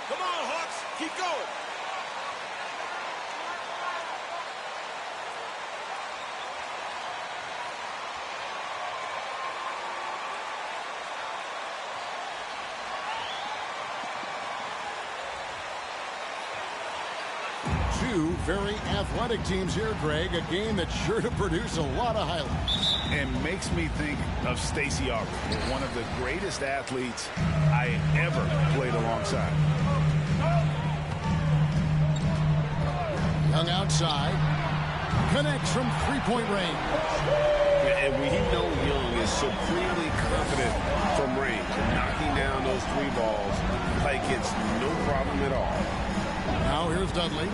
Come on, Hawks. Keep going. Two very athletic teams here, Greg. A game that's sure to produce a lot of highlights. And makes me think of Stacey Aubrey, one of the greatest athletes I ever played alongside. Young outside. Connects from three-point range. And we know Young is supremely confident from range, knocking down those three balls like it's no problem at all. Now here's Dudley.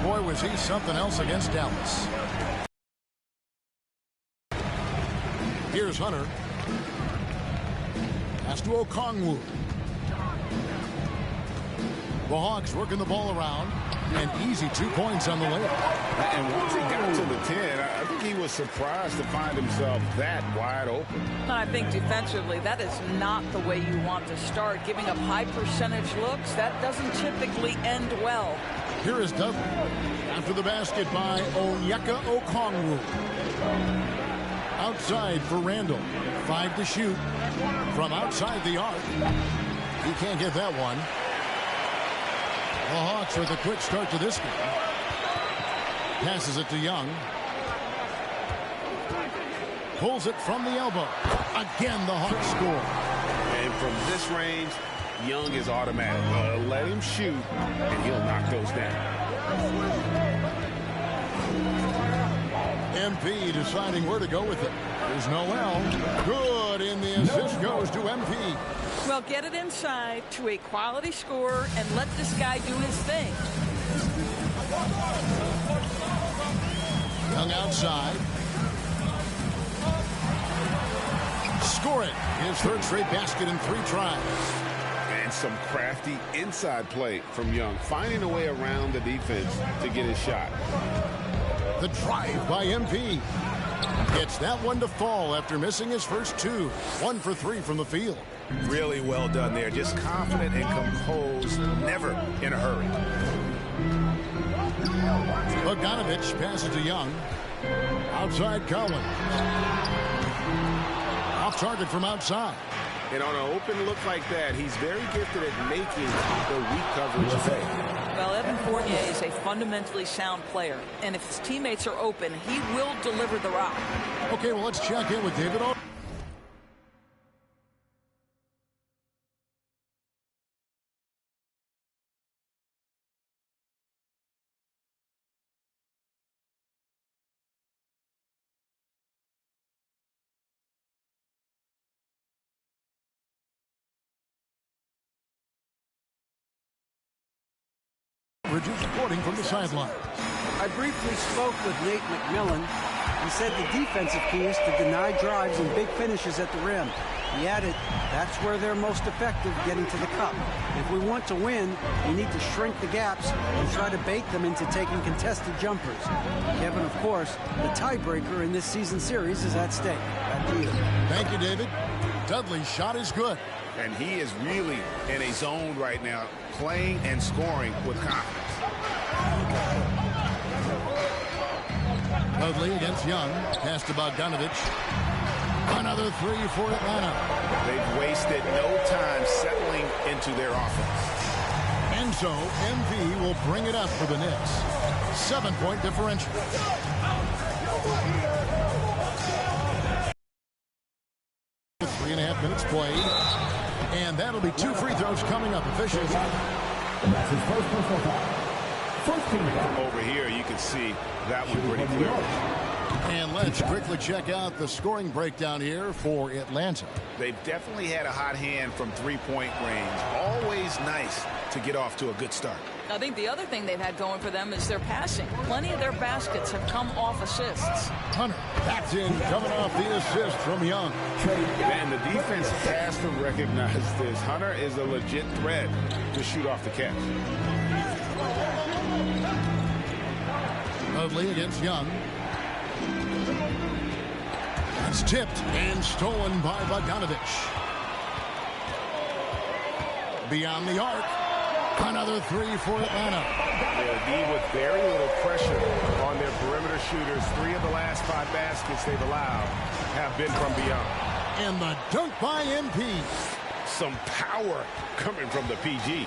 Boy, was he something else against Dallas. Here's Hunter. Pass to Okongwu. The Hawks working the ball around. And easy 2 points on the layup. And once he got to the 10, I think he was surprised to find himself that wide open. I think defensively, that is not the way you want to start. Giving up high percentage looks, that doesn't typically end well. Here is Dudley. After the basket by Onyeka Okongwu. Outside for Randall. 5 to shoot. From outside the arc. He can't get that one. The Hawks with a quick start to this game. Passes it to Young. Pulls it from the elbow. Again, the Hawks score. And from this range, Young is automatic. Let him shoot, and he'll knock those down. MP deciding where to go with it. There's Noel. Good, and the assist goes to MP. Well, get it inside to a quality scorer and let this guy do his thing. Young outside. Score it. His third straight basket in 3 tries. And some crafty inside play from Young, finding a way around the defense to get his shot. The drive by MP. Gets that one to fall after missing his first 2. 1 for 3 from the field. Really well done there. Just confident and composed, never in a hurry. Bogdanovich passes to Young. Outside Collins. Off target from outside. And on an open look like that, he's very gifted at making the weak coverage pay. Well, Evan Fournier is a fundamentally sound player, and if his teammates are open, he will deliver the rock. Okay, well, let's check in with David. Bridges reporting from the sideline. I briefly spoke with Nate McMillan. He said the defensive key is to deny drives and big finishes at the rim. He added, that's where they're most effective, getting to the cup. If we want to win, we need to shrink the gaps and try to bait them into taking contested jumpers. Kevin, of course, the tiebreaker in this season series is at stake. Back to you. Thank you, David. Dudley's shot is good. And he is really in a zone right now, playing and scoring with confidence. Dudley against Young. Pass to Bogdanovich. Another three for Atlanta. They've wasted no time settling into their offense. And so, MV will bring it up for the Knicks. 7-point differential. Three and a half minutes played. And that'll be 2 free throws coming up. Efficient. And that's his first personal foul. First team foul. Over here, you can see that one pretty clear. And let's quickly check out the scoring breakdown here for Atlanta. They've definitely had a hot hand from three-point range. Always nice to get off to a good start. I think the other thing they've had going for them is their passing. Plenty of their baskets have come off assists. Hunter backs in, coming off the assist from Young. And the defense has to recognize this. Hunter is a legit threat to shoot off the catch. Dudley against Young. It's tipped and stolen by Bogdanovich. Beyond the arc. Another three for Atlanta. They'll be with very little pressure on their perimeter shooters. 3 of the last 5 baskets they've allowed have been from beyond. And the dunk by MP. Some power coming from the PG.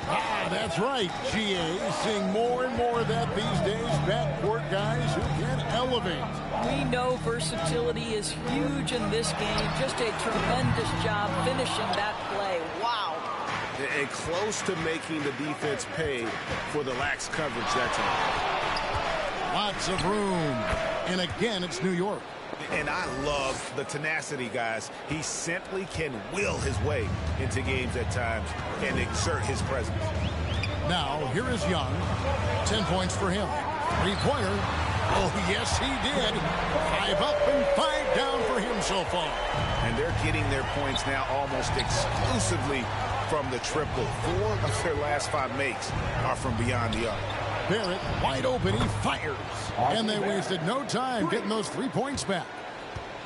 That's right, GA. Seeing more and more of that these days. Backcourt guys who can elevate. We know versatility is huge in this game. Just a tremendous job finishing that play. Wow. And close to making the defense pay for the lax coverage that time. Lots of room. And again, it's New York. And I love the tenacity, guys. He simply can will his way into games at times and exert his presence. Now, here is Young. 10 points for him. 3-pointer. Oh, yes, he did. 5 up and 5 down for him so far. And they're getting their points now almost exclusively from the triple. 4 of their last 5 makes are from beyond the arc. Barrett wide open. He fires. And they wasted no time getting those 3 points back.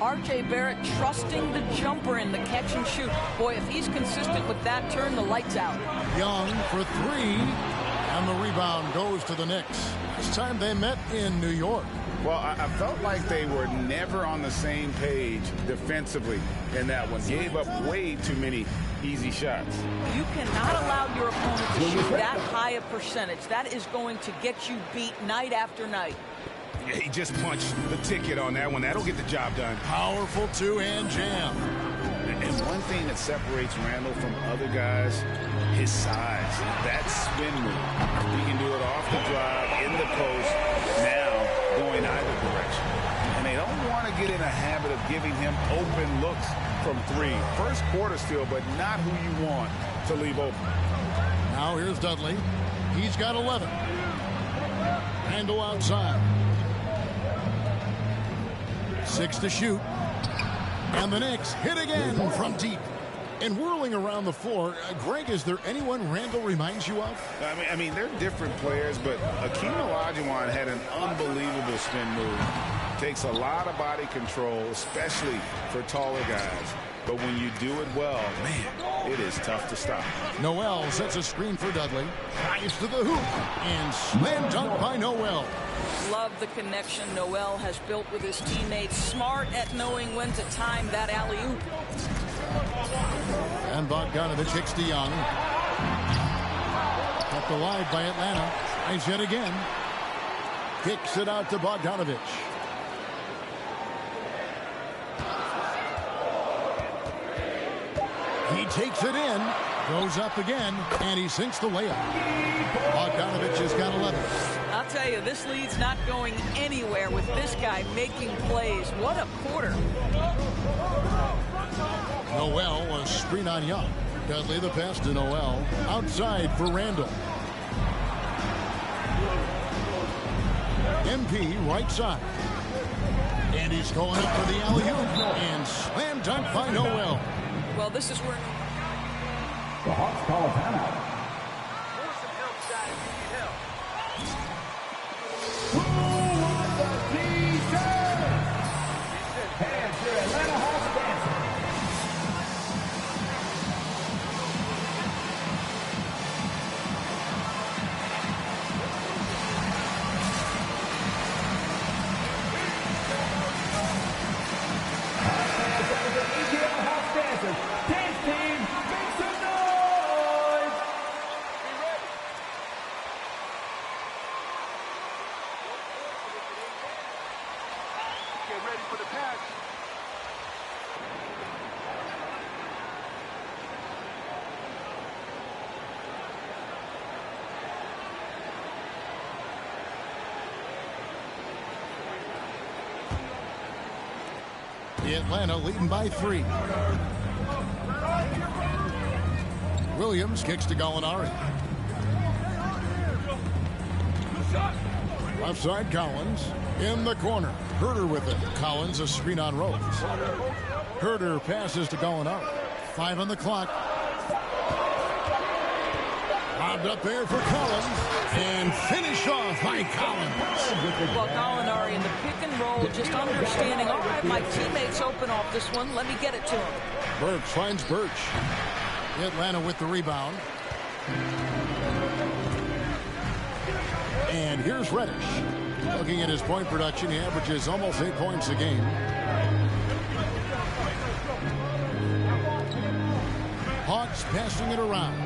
R.J. Barrett trusting the jumper in the catch and shoot. Boy, if he's consistent with that, turn the lights out. Young for 3. And the rebound goes to the Knicks. Last time they met in New York. Well, I felt like they were never on the same page defensively in that one. Gave up way too many easy shots. You cannot allow your opponent to shoot that high a percentage. That is going to get you beat night after night. Yeah, he just punched the ticket on that one. That'll get the job done. Powerful two-hand jam. And one thing that separates Randle from other guys, his size. That spin move. He can do it off the drive, in the post, now going either direction. And they don't want to get in a habit of giving him open looks from 3. First quarter still, but not who you want to leave open. Now here's Dudley. He's got 11. Randle outside. 6 to shoot. And the Knicks hit again from deep. And whirling around the floor, Greg, is there anyone Randle reminds you of? I mean, they're different players, but Akeem Olajuwon had an unbelievable spin move. Takes a lot of body control, especially for taller guys. But when you do it well, man, it is tough to stop. Noel sets a screen for Dudley. Drives to the hoop. And slam dunk by Noel. Love the connection Noel has built with his teammates. Smart at knowing when to time that alley-oop. And Bogdanovich hits to Young. Kept alive by Atlanta. Tries yet again. Kicks it out to Bogdanovich. He takes it in. Goes up again. And he sinks the layup. Bogdanovich has got 11. I'll tell you, this lead's not going anywhere with this guy making plays. What a quarter. Noel, a screen on Young. Dudley the pass to Noel. Outside for Randle. MP right side. And he's going up for the alley-oop. And slam dunk by Noel. Well, this is where... The Hawks call a timeout. Who wants the T-shirt? And your Atlanta Hawks dancer. Atlanta leading by 3. Williams kicks to Gallinari. Left side, Collins. In the corner. Herder with it. Collins a screen on Rose. Herder passes to Gallinari. 5 on the clock. Bobbed up there for Collins. And finish off by Collins. Well, Gallinari in the pick and roll, just understanding, all right, my teammate's open off this one. Let me get it to him. Birch finds Birch. Atlanta with the rebound. And here's Reddish. Looking at his point production, he averages almost 8 points a game. Hawks passing it around.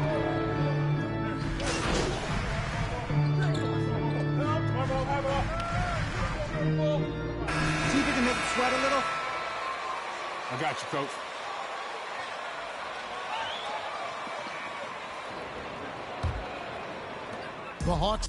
See if you can make it sweat a little. I got you, Coach. The Hawks.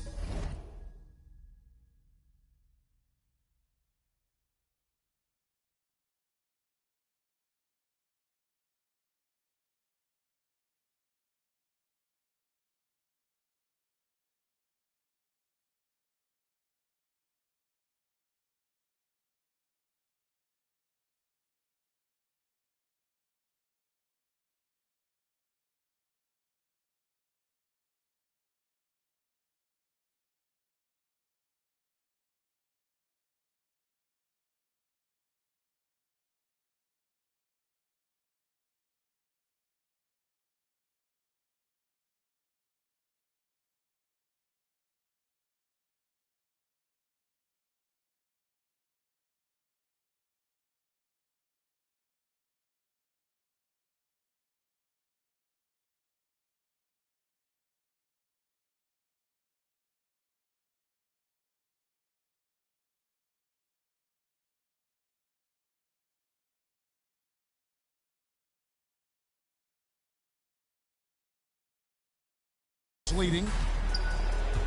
Leading.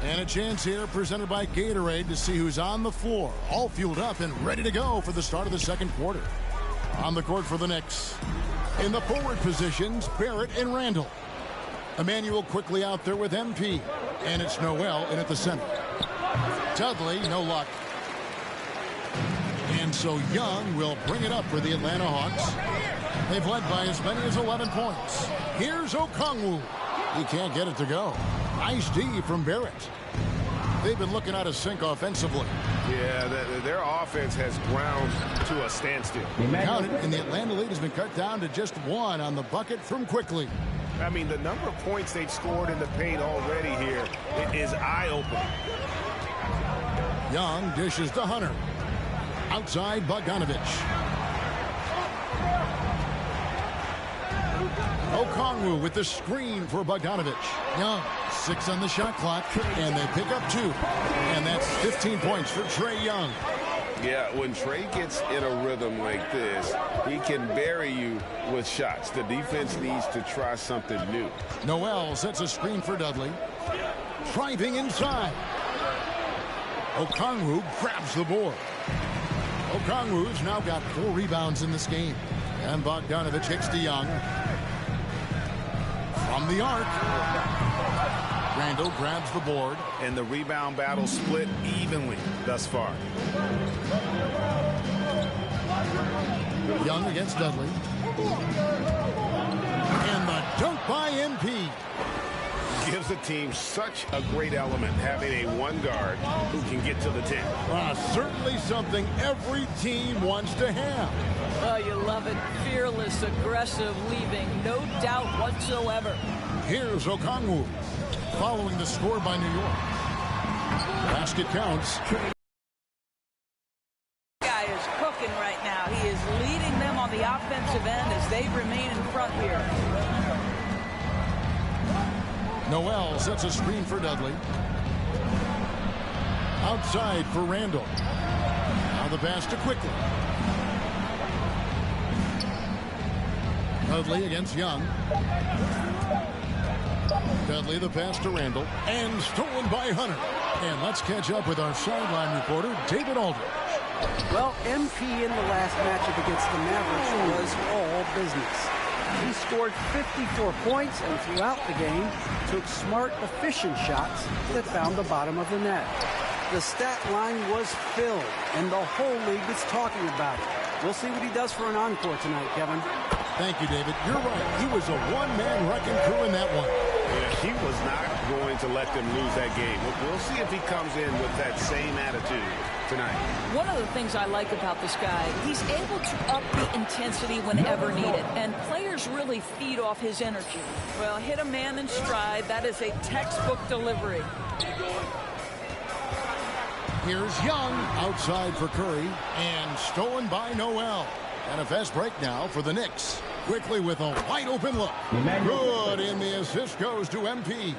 And a chance here presented by Gatorade to see who's on the floor. All fueled up and ready to go for the start of the second quarter. On the court for the Knicks. In the forward positions, Barrett and Randall. Emmanuel quickly out there with MP. And it's Noel in at the center. Dudley, no luck. And so Young will bring it up for the Atlanta Hawks. They've led by as many as 11 points. Here's Okongwu. He can't get it to go. Nice D from Barrett. They've been looking out of sync offensively. Yeah, their offense has ground to a standstill. Counted, and the Atlanta lead has been cut down to just 1 on the bucket from Quickly. I mean, the number of points they've scored in the paint already here is eye-opening. Young dishes to Hunter. Outside, Bogdanovich. Okongwu with the screen for Bogdanovich. Young, 6 on the shot clock, and they pick up 2. And that's 15 points for Trae Young. Yeah, when Trae gets in a rhythm like this, he can bury you with shots. The defense needs to try something new. Noel sets a screen for Dudley. Driving inside. Okongwu grabs the board. Okongwu's now got 4 rebounds in this game. And Bogdanovich hits to Young. From the arc. Randall grabs the board. And the rebound battle split evenly thus far. Young against Dudley. And the dunk by MP. Gives the team such a great element having a one guard who can get to the 10. Certainly something every team wants to have. Oh, you love it. Fearless, aggressive, leaving no doubt whatsoever. Here's Okongwu. Following the score by New York. Basket counts. Guy is cooking right now. He is leading them on the offensive end as they remain in front here. Noel sets a screen for Dudley. Outside for Randall. Now the pass to Quickly. Dudley against Young. Dudley the pass to Randall. And stolen by Hunter. And let's catch up with our sideline reporter, David Aldridge. Well, MP in the last matchup against the Mavericks was all business. He scored 54 points and throughout the game took smart, efficient shots that found the bottom of the net. The stat line was filled, and the whole league is talking about it. We'll see what he does for an encore tonight, Kevin. Thank you, David. You're right. He was a one-man wrecking crew in that one. Yeah, he was not going to let them lose that game. We'll see if he comes in with that same attitude tonight. One of the things I like about this guy, he's able to up the intensity whenever needed, and players really feed off his energy. Well, hit a man in stride. That is a textbook delivery. Here's Young outside for Curry and stolen by Noel. And a fast break now for the Knicks. Quickly with a wide open look. Good, and the assist goes to MP.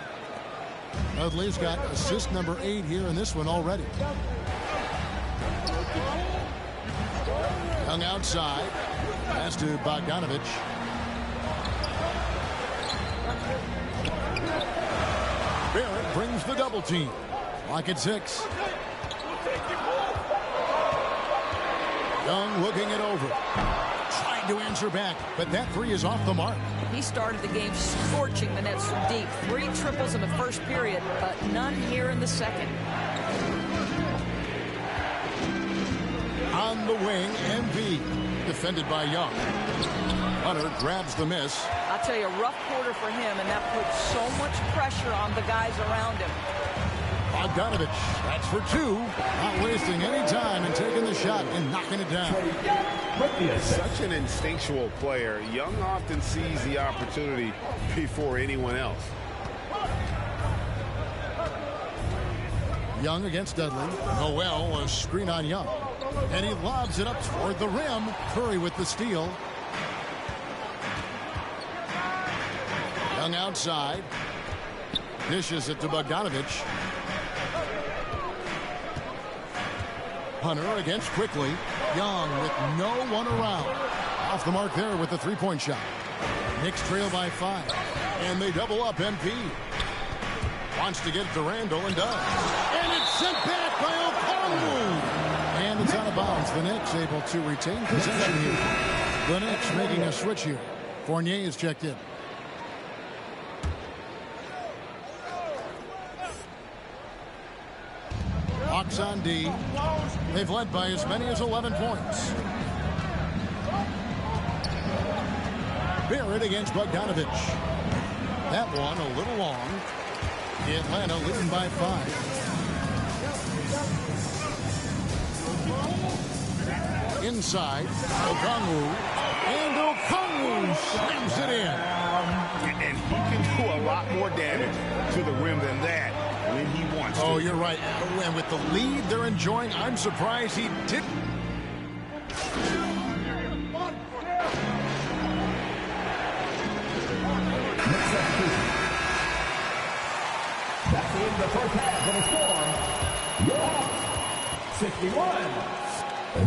Dudley's got assist number 8 here in this one already. Young outside. Pass to Bogdanovich. Barrett brings the double team. Lock at 6. Young looking it over. Trying to answer back, but that 3 is off the mark. He started the game scorching the Nets from deep. 3 triples in the first period, but none here in the second. On the wing, MP. Defended by Young. Hunter grabs the miss. I'll tell you, a rough quarter for him, and that puts so much pressure on the guys around him. Bogdanovich, that's for 2. Not wasting any time and taking the shot and knocking it down. Such an instinctual player. Young often sees the opportunity before anyone else. Young against Dudley. Noel a screen on Young. And he lobs it up toward the rim. Curry with the steal. Young outside. Dishes it to Bogdanovich. Hunter against Quickly. Young with no one around. Off the mark there with the three-point shot. Knicks trail by 5. And they double up MP. Wants to get it to Randall and does. And it's sent back by Okongwu. And it's out of bounds. The Knicks able to retain possession here. The Knicks making a switch here. Fournier is checked in. Hawks on D. They've led by as many as 11 points. Barrett against Bogdanovich. That one a little long. Atlanta leading by 5. Inside, Okongwu. And Okongwu slams it in. And he can do a lot more damage to the rim than that when he wants to. Oh, you're right. And with the lead they're enjoying, I'm surprised he didn't. That's in the first half of the score. Your Hawks, 61.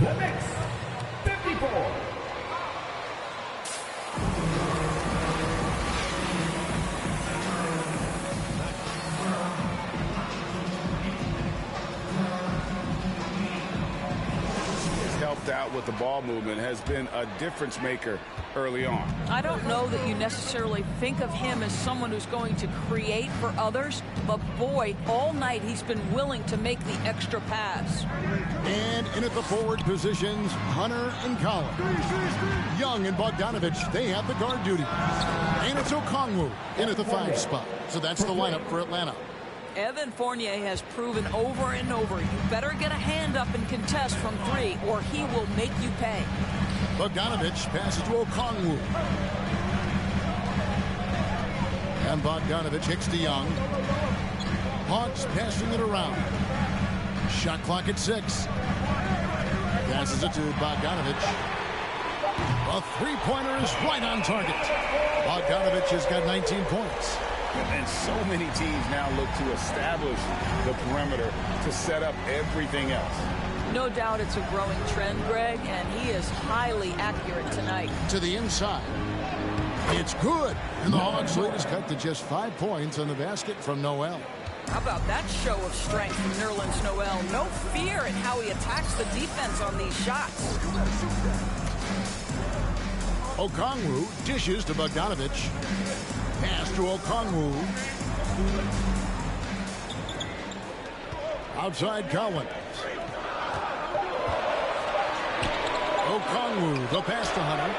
The Knicks, 54. Helped out with the ball movement, has been a difference maker early on. I don't know that you necessarily think of him as someone who's going to create for others, but boy, all night he's been willing to make the extra pass. And in at the forward positions, Hunter and Collins. Young and Bogdanovich, they have the guard duty. And it's Okongwu in at the 5 spot. So that's the lineup for Atlanta. Evan Fournier has proven over and over, you better get a hand up and contest from 3 or he will make you pay. Bogdanovich passes to Okongwu. And Bogdanovich hits to Young. Hawks passing it around. Shot clock at 6. Passes it to Bogdanovich. A three-pointer is right on target. Bogdanovich has got 19 points. And so many teams now look to establish the perimeter to set up everything else. No doubt it's a growing trend, Greg, and he is highly accurate tonight. To the inside. It's good. And the Hawks lead is cut to just 5 points on the basket from Noel. How about that show of strength from Nerlens Noel? No fear in how he attacks the defense on these shots. Okongwu dishes to Bogdanovich. Pass to Okongwu. Outside Collins. Okongwu, the pass to Hunter.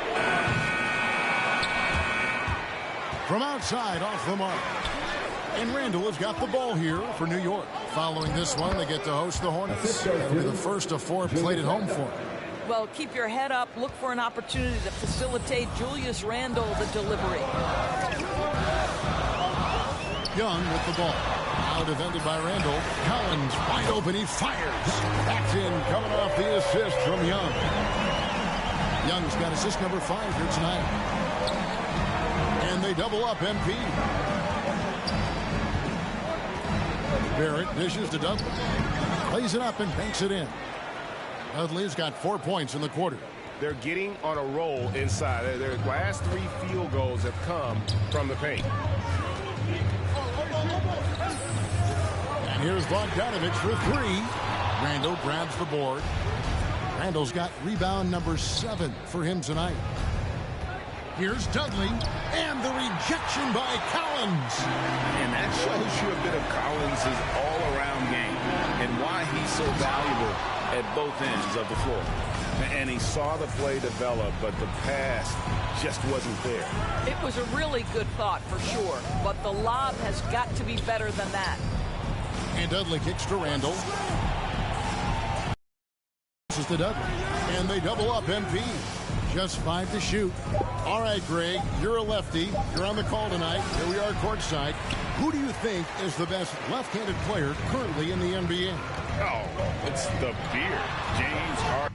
From outside, off the mark. And Randall has got the ball here for New York. Following this one, they get to host the Hornets. That'll be the first of 4 played at home for them. Well, keep your head up. Look for an opportunity to facilitate Julius Randle the delivery. Young with the ball. Now defended by Randall. Collins wide open. He fires. That's in, coming off the assist from Young. Young's got assist number 5 here tonight. And they double up MP. Barrett dishes to Dudley. Plays it up and banks it in. Dudley's got 4 points in the quarter. They're getting on a roll inside. Their last 3 field goals have come from the paint. And here's Bogdanovich for 3. Randall grabs the board. Randall's got rebound number 7 for him tonight. Here's Dudley, and the rejection by Collins. And that shows you a bit of Collins' all-around game and why he's so valuable at both ends of the floor. And he saw the play develop, but the pass just wasn't there. It was a really good thought for sure, but the lob has got to be better than that. And Dudley kicks to Randall. This is to Dudley. And they double up MP. Just 5 to shoot. All right, Greg, you're a lefty. You're on the call tonight. Here we are courtside. Who do you think is the best left-handed player currently in the NBA? Oh, it's the beard, James Harden.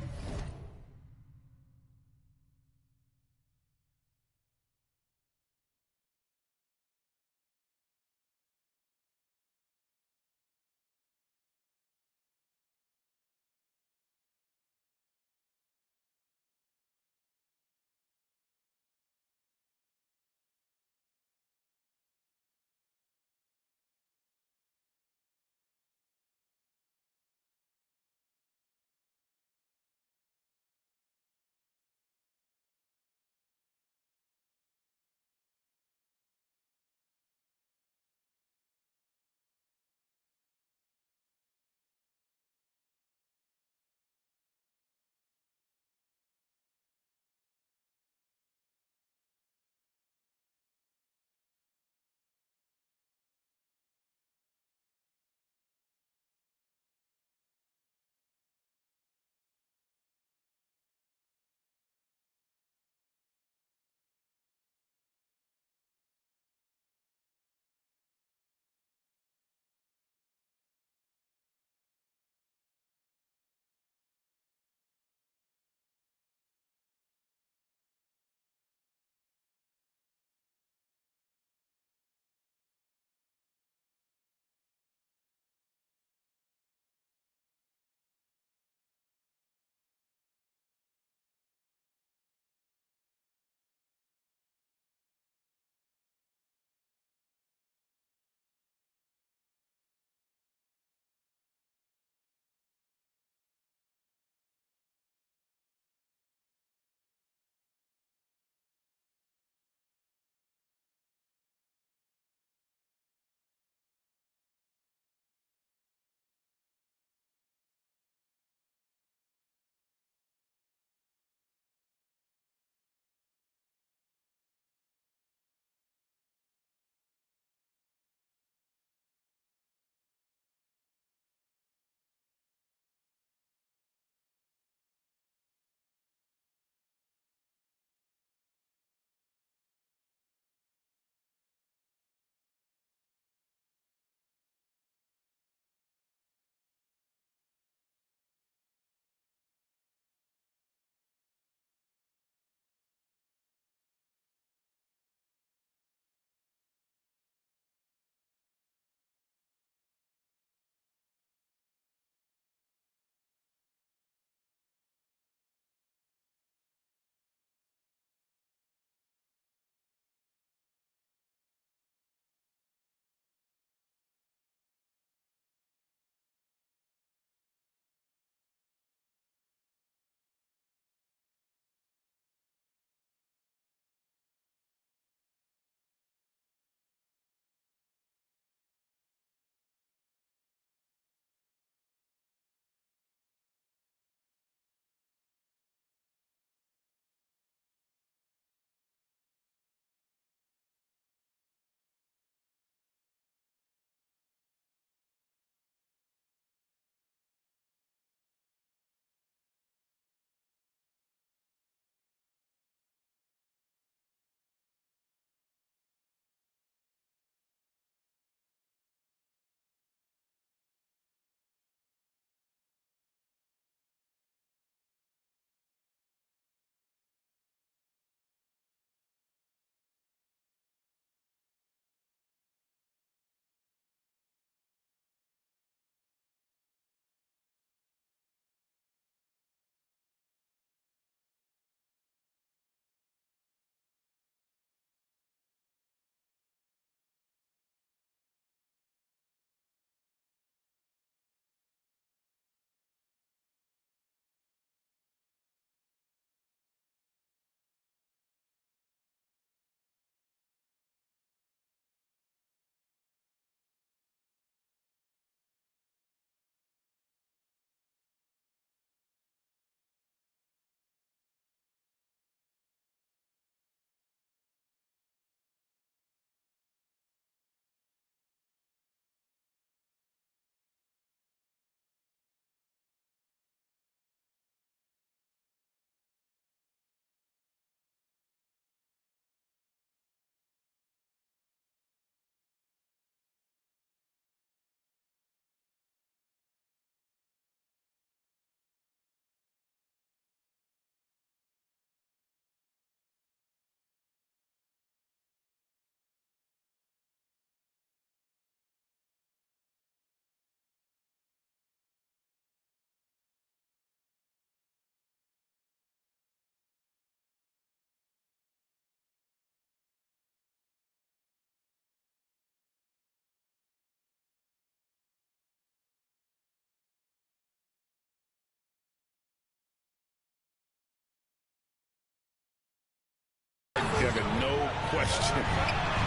question.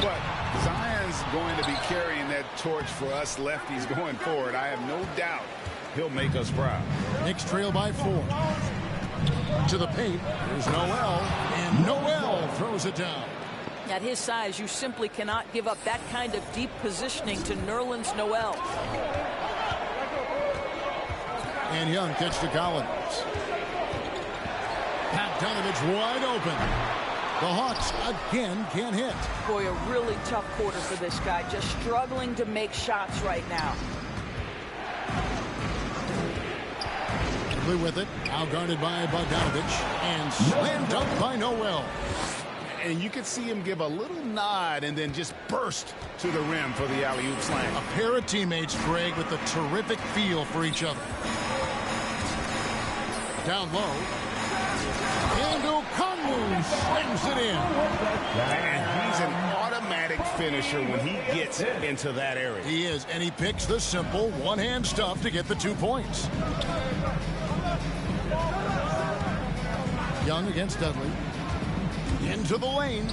But Zion's going to be carrying that torch for us lefties going forward. I have no doubt he'll make us proud. Knicks trail by 4. To the paint. There's Noel. And Noel throws it down. At his size, you simply cannot give up that kind of deep positioning to Nerlens Noel. And Young gets to Collins. Bogdanovich wide open. The Hawks again can't hit. Boy, a really tough quarter for this guy. Just struggling to make shots right now. With it, now guarded by Bogdanovich, and slam dunk by Noel. And you could see him give a little nod and then just burst to the rim for the alley-oop slam. A pair of teammates, Greg, with a terrific feel for each other. Down low. And Okongwu slams it in. And he's an automatic finisher when he gets into that area. He is, and he picks the simple one-hand stuff to get the 2 points. Young against Dudley. Into the lane.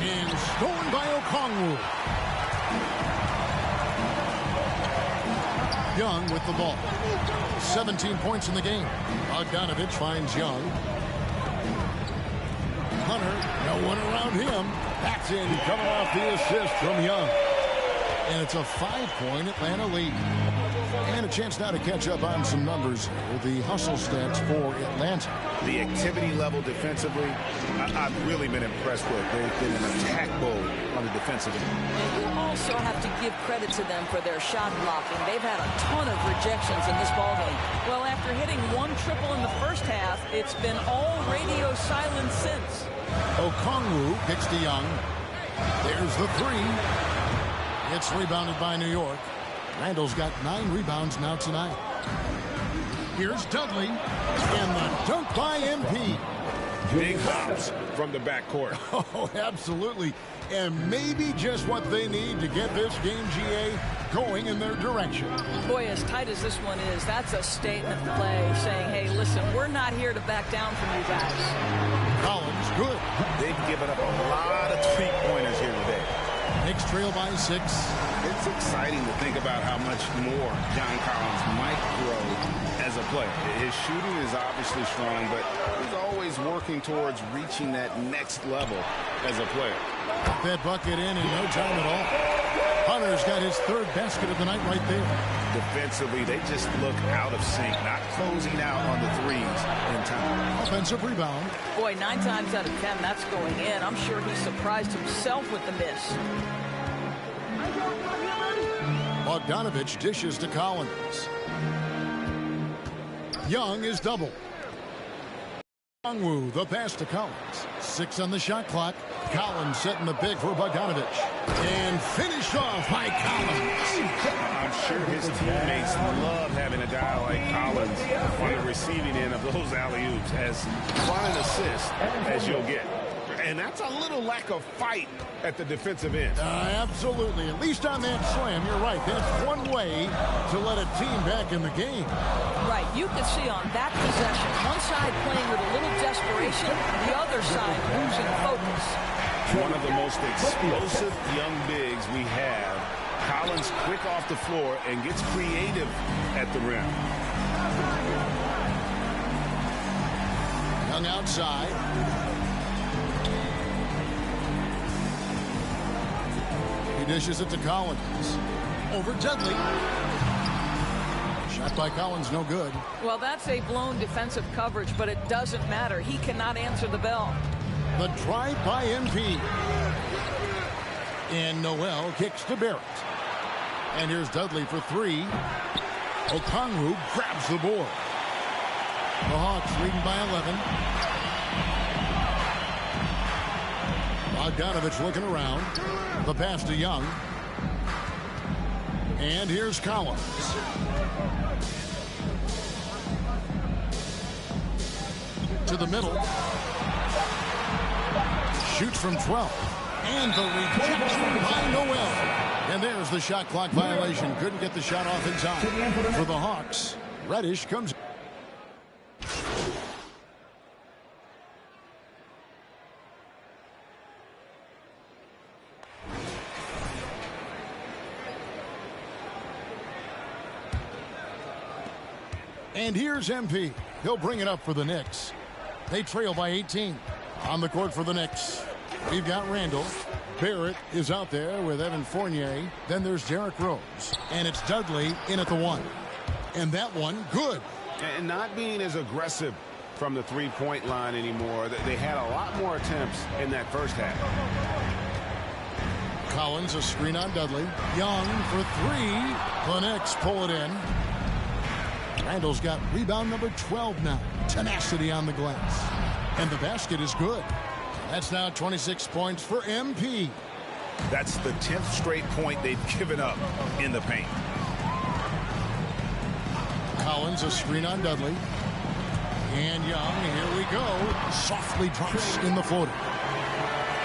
And stolen by Okongwu. Young with the ball. 17 points in the game. Bogdanovich finds Young. Hunter, no one around him. That's in, coming off the assist from Young. And it's a 5-point Atlanta lead. And a chance now to catch up on some numbers with the hustle stats for Atlanta. The activity level defensively, I've really been impressed with. They've been an attack mode on the defensive end. And you also have to give credit to them for their shot blocking. They've had a ton of rejections in this ballgame. Well, after hitting 1 triple in the first half, it's been all radio silence since. Okongwu kicks to Young. There's the 3. It's rebounded by New York. Randall's got 9 rebounds now tonight. Here's Dudley. And the dunk by MP. Big bounce from the backcourt. Oh, absolutely. And maybe just what they need to get this game, GA, going in their direction. Boy, as tight as this one is, that's a statement play saying, hey, listen, we're not here to back down from you guys. Collins, good. They've given up a lot of three-pointers here today. Knicks trail by 6. It's exciting to think about how much more John Collins might grow as a player. His shooting is obviously strong, but he's always working towards reaching that next level as a player. That bucket in no time at all. Hunter's got his 3rd basket of the night right there. Defensively, they just look out of sync, not closing out on the threes in time. Offensive rebound. Boy, 9 times out of 10, that's going in. I'm sure he surprised himself with the miss. Bogdanovich dishes to Collins. Young is double. Okongwu, the pass to Collins. 6 on the shot clock. Collins setting the big for Bogdanovich. And finished off by Collins. I'm sure his teammates love having a guy like Collins on the receiving end of those alley-oops. As fun an assist as you'll get. And that's a little lack of fight at the defensive end. Absolutely. At least on that slam, you're right. That's one way to let a team back in the game. Right. You can see on that possession, one side playing with a little desperation, the other side losing focus. One of the most explosive young bigs we have. Collins quick off the floor and gets creative at the rim. Young outside. He dishes it to Collins. Over Dudley. Shot by Collins, no good. Well, that's a blown defensive coverage, but it doesn't matter. He cannot answer the bell. The drive by MP. And Noel kicks to Barrett. And here's Dudley for 3. Okongwu grabs the board. The Hawks leading by 11. Bogdanovich looking around. The pass to Young. And here's Collins. To the middle. Shoots from 12. And the rejection by Noel. And there's the shot clock violation. Couldn't get the shot off in time. For the Hawks, Reddish comes. And here's MP. He'll bring it up for the Knicks. They trail by 18. On the court for the Knicks, we've got Randall. Barrett is out there with Evan Fournier. Then there's Derrick Rose. And it's Dudley in at the 1. And that one, good. And not being as aggressive from the three-point line anymore. They had a lot more attempts in that first half. Collins, a screen on Dudley. Young for 3. The Knicks pull it in. Randall's got rebound number 12 now. Tenacity on the glass. And the basket is good. That's now 26 points for MP. That's the 10th straight point they've given up in the paint. Collins, a screen on Dudley. And Young, here we go. Softly drops in the floater.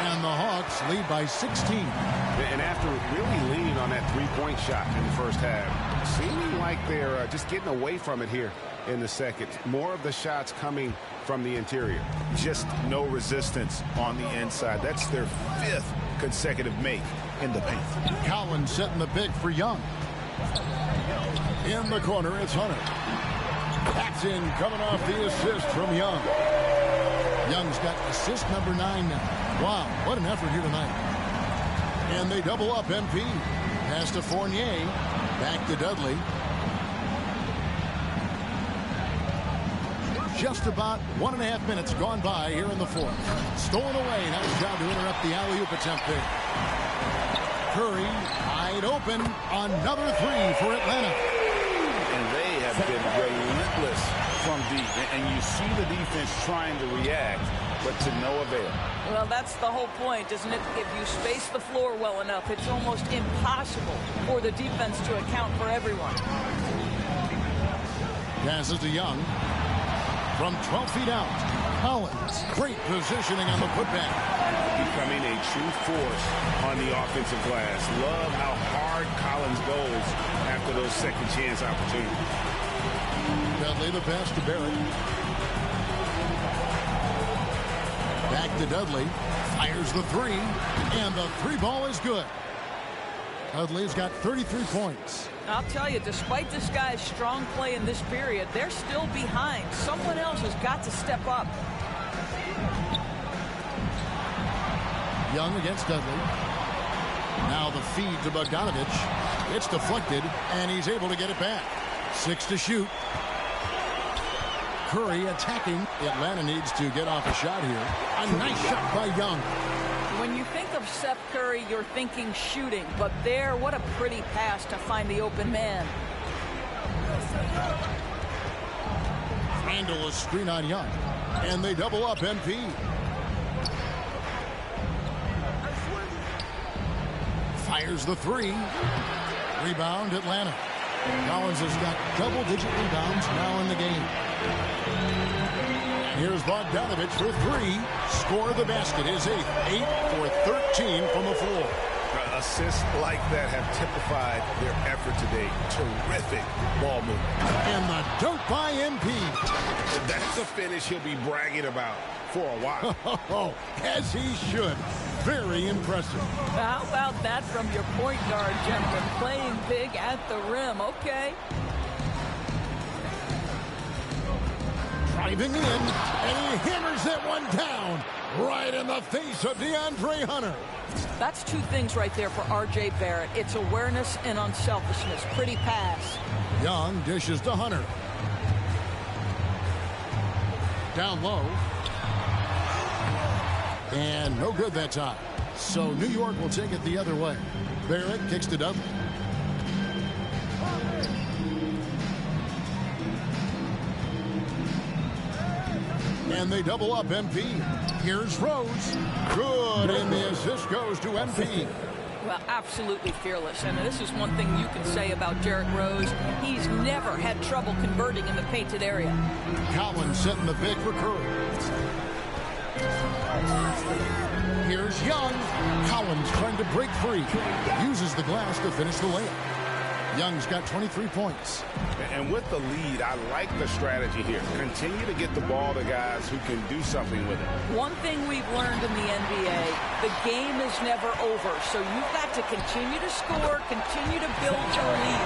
And the Hawks lead by 16. And after really leaning on that three-point shot in the first half, seeming like they're just getting away from it here in the second. More of the shots coming from the interior. Just no resistance on the inside. That's their 5th consecutive make in the paint. Collins setting the pick for Young. In the corner, it's Hunter. Paxson coming off the assist from Young. Young's got assist number 9 now. Wow, what an effort here tonight. And they double up MP. Pass to Fournier. Back to Dudley. Just about 1.5 minutes gone by here in the fourth. Stolen away. Nice job to interrupt the alley-oop attempt there. Curry wide open. Another 3 for Atlanta. And they have been relentless from deep. And you see the defense trying to react, but to no avail. Well, that's the whole point, isn't it? If you space the floor well enough, it's almost impossible for the defense to account for everyone. Passes to Young. From 12 feet out, Collins. Great positioning on the putback. Becoming a true force on the offensive glass. Love how hard Collins goes after those second chance opportunities. Dudley the pass to Barrett. Back to Dudley. Fires the 3. And the 3 ball is good. Dudley's got 33 points. I'll tell you, despite this guy's strong play in this period, they're still behind. Someone else has got to step up. Young against Dudley. Now the feed to Bogdanovich. It's deflected, and he's able to get it back. 6 to shoot. Curry attacking. Atlanta needs to get off a shot here. A nice shot by Young. When you think of Seth Curry, you're thinking shooting. But there, what a pretty pass to find the open man. Randall a screen on Young. And they double up MP. Fires the 3. Rebound Atlanta. Collins has got double-digit rebounds now in the game. Here's Bogdanovich for 3. Score the basket. His 8th. 8 for 13 from the floor. Assists like that have typified their effort today. Terrific ball movement. And the dunk by MP. That's a finish he'll be bragging about for a while. As he should. Very impressive. How about that from your point guard, gentlemen? Playing big at the rim. Okay. Driving in, and he hammers that one down right in the face of DeAndre Hunter. That's 2 things right there for R.J. Barrett. It's awareness and unselfishness. Pretty pass. Young dishes to Hunter. Down low. And no good that time. So New York will take it the other way. Barrett kicks to Dudley. And they double up MP. Here's Rose. Good, and the assist goes to MP. Well, absolutely fearless. And this is one thing you can say about Derrick Rose. He's never had trouble converting in the painted area. Collins setting the pick for Curry. Here's Young. Collins trying to break free. Uses the glass to finish the layup. Young's got 23 points. And with the lead, I like the strategy here. Continue to get the ball to guys who can do something with it. One thing we've learned in the NBA, the game is never over. So you've got to continue to score, continue to build your lead.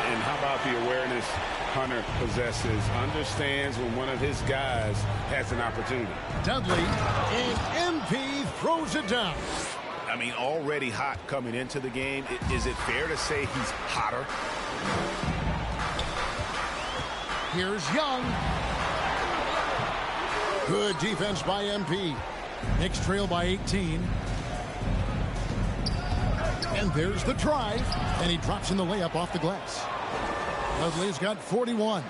And how about the awareness Hunter possesses? Understands when one of his guys has an opportunity. Dudley, and MP throws it down. I mean, already hot coming into the game. Is it fair to say he's hotter? Here's Young. Good defense by MP. Knicks trail by 18. And there's the drive. And he drops in the layup off the glass. Dudley's got 41.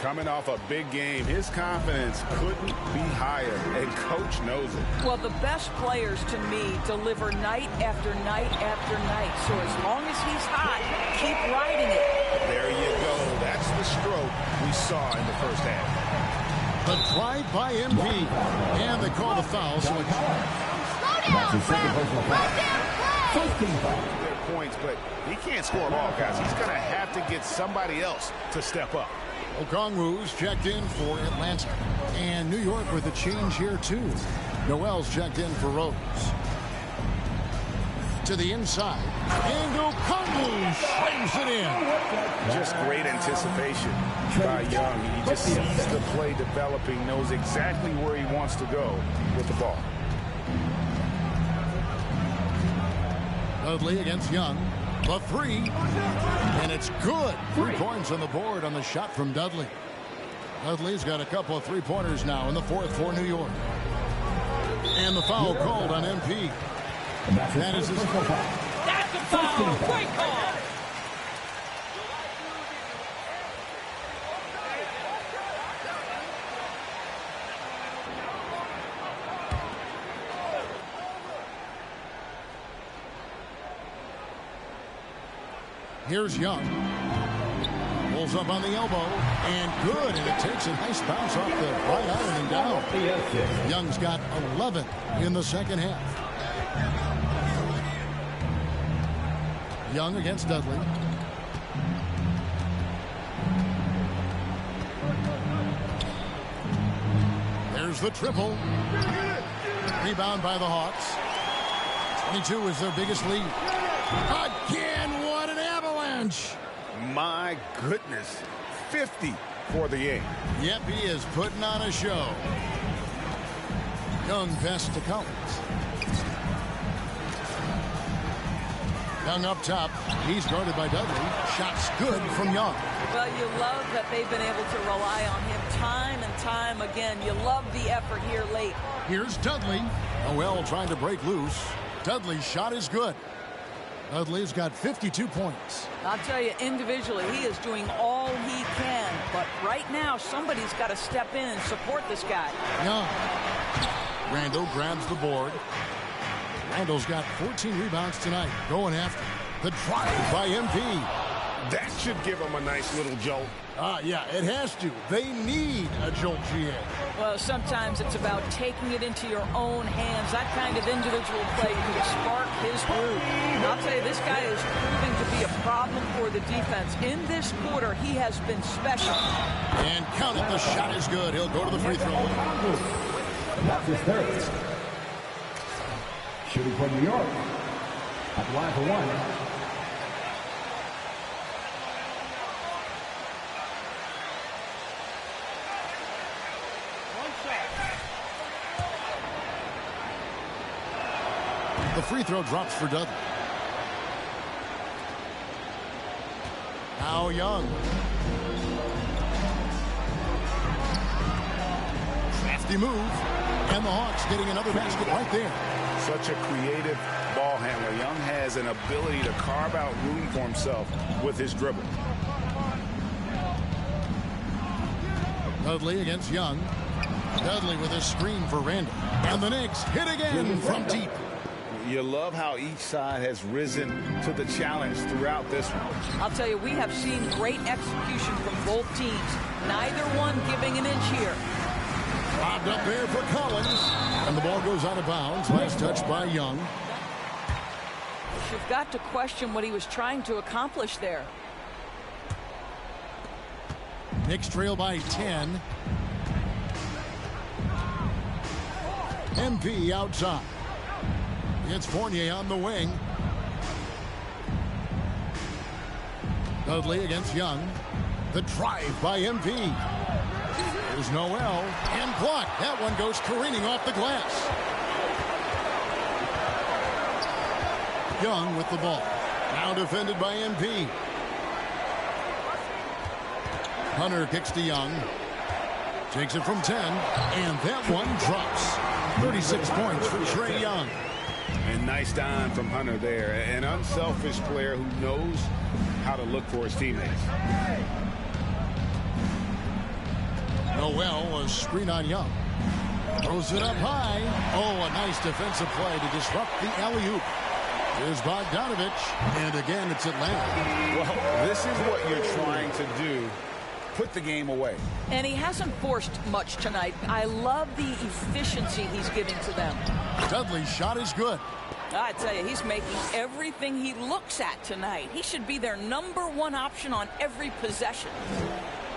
Coming off a big game, his confidence couldn't be higher, and coach knows it. Well, the best players, to me, deliver night after night after night. So as long as he's hot, keep riding it. There you go. That's the stroke we saw in the first half. The drive by MP. And they call the foul. So it's their points, but he can't score all, guys. He's going to have to get somebody else to step up. Okongwu's checked in for Atlanta. And New York with a change here, too. Noel's checked in for Rose. To the inside. And Okongwu slams it in. Just great anticipation by Young. He just sees the play developing, knows exactly where he wants to go with the ball. Dudley against Young. The three. And it's good. 3 points on the board on the shot from Dudley. Dudley's got a couple of three-pointers now in the fourth for New York. And the foul called on MP. That is his foul. That's a foul. Great call. Here's Young. Pulls up on the elbow. And good. And it takes a nice bounce off the right iron and down. Young's got 11 in the second half. Young against Dudley. There's the triple. Rebound by the Hawks. 22 is their biggest lead. Again, what an avalanche. My goodness. 50 for the game. Yep, he is putting on a show. Young pass to Collins. Young up top. He's guarded by Dudley. Shots good from Young. Well, you love that they've been able to rely on him time and time again. You love the effort here late. Here's Dudley. Noel trying to break loose. Dudley's shot is good. Dudley's got 52 points. I'll tell you, individually, he is doing all he can. But right now, somebody's got to step in and support this guy. Young. Randall grabs the board. Randall's got 14 rebounds tonight. Going after the drive by MP. That should give him a nice little jolt. Yeah, it has to. They need a jolt, GA. Well, sometimes it's about taking it into your own hands. That kind of individual play can spark his groove. And I'll tell you, this guy is proving to be a problem for the defense. In this quarter, he has been special. And count it, the shot is good. He'll go to the free throw line. That's his third. Shooting from New York. At the line for one. The free throw drops for Dudley. Now Young. Crafty move. And the Hawks getting another basket right there. Such a creative ball handler. Young has an ability to carve out room for himself with his dribble. Dudley against Young. Dudley with a screen for Randall. And the Knicks hit again from deep. You love how each side has risen to the challenge throughout this one. I'll tell you, we have seen great execution from both teams. Neither one giving an inch here. Lobbed up there for Collins. And the ball goes out of bounds. Last touch by Young. you've got to question what he was trying to accomplish there. Knicks trail by 10. MP outside. It's Fournier on the wing. Dudley against Young. The drive by MP. There's Noel and blocked. That one goes careening off the glass. Young with the ball. Now defended by MP. Hunter kicks to Young. Takes it from 10. And that one drops. 36 points for Trae Young. And nice dime from Hunter there. An unselfish player who knows how to look for his teammates. Noel was screen on Young. Throws it up high. Oh, a nice defensive play to disrupt the alley-oop. Here's Bogdanovich. And again, it's Atlanta. Well, this is what you're trying to do. Put the game away. And he hasn't forced much tonight. I love the efficiency he's giving to them. Dudley's shot is good. I tell you, he's making everything he looks at tonight. He should be their #1 option on every possession.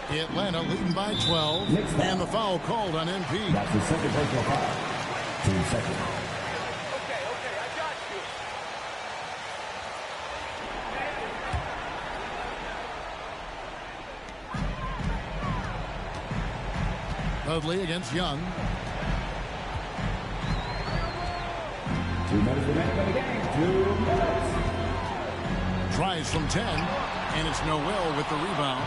Atlanta leading by 12. And the foul called on MP. That's the second personal foul. 2 seconds. Okay, I got you. Dudley against Young. 2 minutes remaining in the game. 2 minutes. Tries from 10. And it's Noel with the rebound.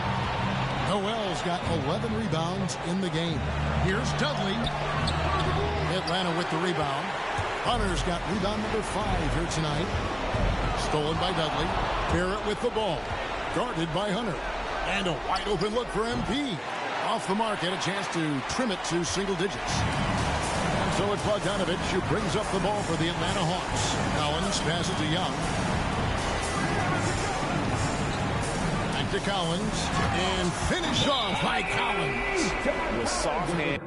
Noel's got 11 rebounds in the game. Here's Dudley. Atlanta with the rebound. Hunter's got rebound number 5 here tonight. Stolen by Dudley. Barrett with the ball. Guarded by Hunter. And a wide open look for MP. Off the mark, had a chance to trim it to single digits. And so it's Bogdanovich who brings up the ball for the Atlanta Hawks. Collins passes to Young. Back to Collins. And finish off by Collins. With soft hand.